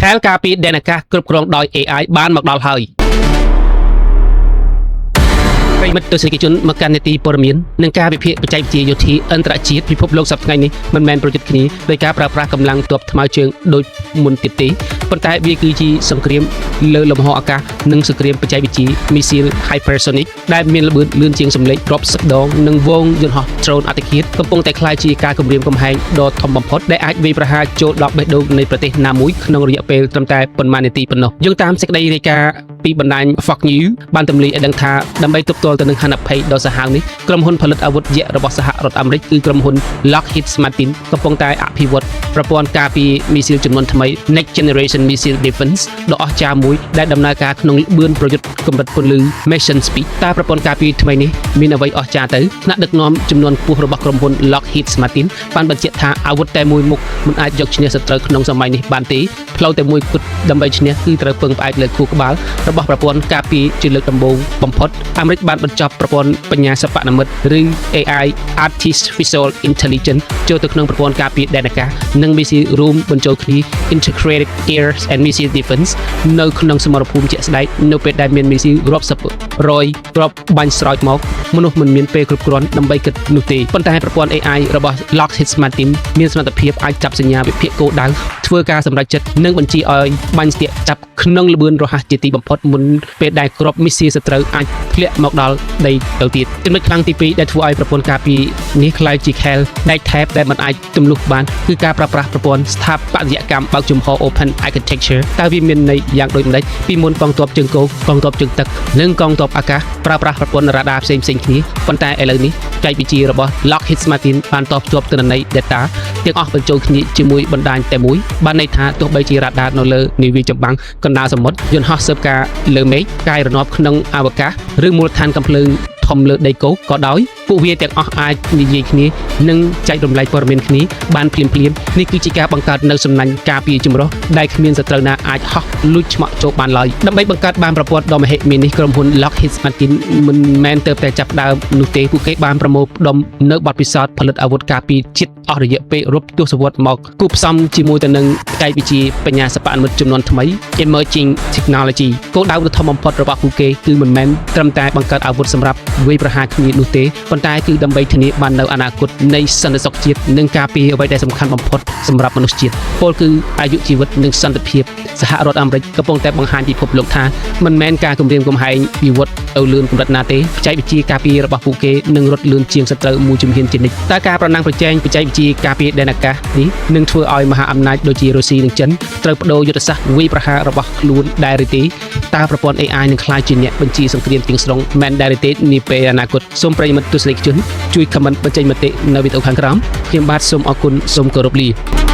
ខែលការពីដែនអាកាសគ្រប់គ្រងដោយ AI បានមកដល់ហើយប្រិមិត្តទស្សនិកជនមកកាន់នីតិព័ត៌មាននិងការវិភាគបច្ចេកវិទ្យាយោធាអន្តរជាតិពិភពលោកសប្តាហ៍នេះមិនមែនប្រយុទ្ធគ្នាដោយការប្រើប្រាស់កម្លាំងទ័ពថ្មើរជើងដូចមុនទៀតទេប៉ុន្តែវាគឺជាសង្គ្រាមលើលំហអាកាសនិងសង្គ្រាមបច្ចេកវិទ្យាមីស៊ីល hypersonic ដែលមានល្បឿនលឿនជាងសម្លេងរាប់សិបដងនិងវងយន្តហោះ drone អតិឃាតកំពុងតែក្លាយជាការគំរាមកំហែងដ៏ធំបំផុតដែលអាចវាយប្រហារចូលដល់បេះដូងនៃប្រទេសណាមួយក្នុងរយៈពេលត្រឹមតែប៉ុន្មាននាទីប៉ុណ្ណោះយោងតាមសេចក្តីរាយការណ៍ពីបណ្ដាញ Fox News បានទម្លាយឲ្យដឹងថាដើម្បីទប់ទល់ទៅនឹងហានិភ័យដ៏សាហាវនេះក្រុមហ៊ុនផលិតអាវុធយក្សរបស់សហរដ្ឋអាមេរិកគឺក្រុមហ៊ុន Lockheed Martin កំពុងតែអភិវឌ្ឍប្រព័ន្ធការពារមីស៊ីលចំនួនថ្មី Next Generation Missile Defense ដ៏អស្ចារ្យមួយដែលដំណើរការក្នុងល្បឿនប្រយុទ្ធកម្រិតពន្លឺ Mission Speed តើប្រព័ន្ធការពារថ្មីនេះមានអ្វីអស្ចារ្យទៅថ្នាក់ដឹកនាំចំនួនខ្ពស់របស់ក្រុមហ៊ុន Lockheed Martin បានបញ្ជាក់ថាអាវុធតែមួយមុខមិនអាចយកឈ្នះសត្រូវក្នុងសម័យនេះបានទេផ្លូវតែមួយគត់ដើម្បីឈ្នះគឺត្រូវពឹងផ្អែកលើខួរក្បាលរបស់ប្រព័ន្ធការពារជាលើកដំបូងបំផុតអាមេរិកបានបញ្ចប់ប្រព័ន្ធបញ្ញាសិប្បនិម្មិតឬ AI Artificial Intelligence ចូលទៅក្នុងប្រព័ន្ធការពារដែនអាកាសនិងមីស៊ីលរួមបញ្ចូលគ្នា Integrated Air and Missile Defense នៅក្នុងសមរភូមិជាក់ស្ដែងនៅពេលដែលមានមីស៊ីលរាប់សិបរយគ្រាប់បាញ់ស្រោចមកមនុស្សមិនមានពេលគ្រប់គ្រាន់ដើម្បីគិតនោះទេប៉ុន្តែប្រព័ន្ធ AI របស់ Lockheed Martin មានសមត្ថភាពអាចចាប់សញ្ញាវិភាគគោលដៅធ្វើការសម្រេចចិត្តនិងបញ្ជាឲ្យបាញ់ស្ទាក់ចាប់ក្នុងល្បឿនរហ័សជាទីបំផុតមុនពេលដែលគ្រាប់មីស៊ីលសត្រូវអាចធ្លាក់មកដល់ដីទៅទៀតចំណុចខ្លាំងទី2ដែលធ្វើឲ្យប្រព័ន្ធការពារនេះក្លាយជាខែលដែកថែបដែលមិនអាចទម្លុះបានគឺការប្រើប្រាស់ប្រព័ន្ធស្ថាបត្យកម្មបើកចំហ Open Architecture តើវាមានន័យយ៉ាងដូចម្តេចពីមុនកងទ័ពជើងគោកកងទ័ពជើងទឹកនិងកងទ័ពអាកាសប្រើប្រាស់ប្រព័ន្ធរ៉ាដាផ្សេងៗគ្នាប៉ុន្តែឥឡូវនេះចែកវិជារបស់ Lockheed Martin បានតភ្ជាប់ទិន្នន័យ data ទាំងអស់បញ្ចូលគ្នាជាមួយបណ្ដាញតែមួយបានន័យថាទោះបីជារ៉ាដានៅលើនាវាចម្បាំងកណ្ដាលសមុទ្រយន្តហោះស៊ើបការលើមេឃកាយរណបក្នុងអវកាសឬមូលដ្ឋានកាំភ្លើងធំលើដីគោកក៏ដោយពួកវាទាំងអស់អាចនិយាយគ្នានិងចែករំលែកព័ត៌មានគ្នាបានភ្លាមនេះគឺជាការបង្កើតនៅសំណាញ់ការពារចម្រុះដែលគ្មានសត្រូវណាអាចហោះលួចឆ្មក់ចូលបានឡើយដើម្បីបង្កើតបានប្រព័ន្ធដ៏មហិមានេះក្រុមហ៊ុន Lockheed Martin មិនមែនទៅតែចាប់ដើមនោះទេពួកគេបានប្រមូលផ្ដុំនៅបទពិសោធន៍ផលិតអាវុធការពារជាតិអស់រយៈពេលរាប់ទសវត្សរ៍មកគូផ្សំជាមួយទៅនឹងបច្ចេកវិទ្យាបញ្ញាសិប្បនិម្មិតចំនួនថ្មី Emerging Technology គោលដៅដ៏ធំបំផុតរបស់ពួកគេគឺមិនមែនត្រឹមតែបង្កើតអាវុធសម្រាប់វាយប្រហារគ្នានោះទេប៉ុន្តែគឺដើម្បីធានាបាននូវអនាគតនៃសន្តិសុខជាតិនិងការពារអ្វីដែលសំខាន់បំផុតសម្រាប់មនុស្សជាតិពលគឺអាយុជីវិតនិងសន្តិភាពសហរដ្ឋអាមេរិកកំពុងតែបង្ហាញពិភពលោកថាមិនមែនការគំរាមកំហែងវិវត្តទៅលឿនកម្រិតណាទេបច្ចេកវិទ្យាការពាររបស់ពួកគេនឹងរត់លឿនជាងសត្រូវមួយជំហានជានិច្ចតើការប្រណាំងប្រជែងបច្ចេកវិទ្យាការពារដែនអាកាសនេះនឹងធ្វើឲ្យមហាអំណាចដូចជារុស្ស៊ីនិងចិនត្រូវបដូរយុទ្ធសាស្ត្រវាយប្រហាររបស់ខ្លួនដែរឬទេតើប្រព័ន្ធ AI នឹងក្លាយជាអ្នកបញ្ជាសង្គ្រាមទាំងស្រុងមែនដែរឬទេនាពេលអនាគតសូមប្រិយមិត្តទស្សនិកជនជួយ comment បញ្ចេញមតិនៅវីដេអូខាងក្រោមខ្ញុំបាទសូមអរគុណសូមគោរពលា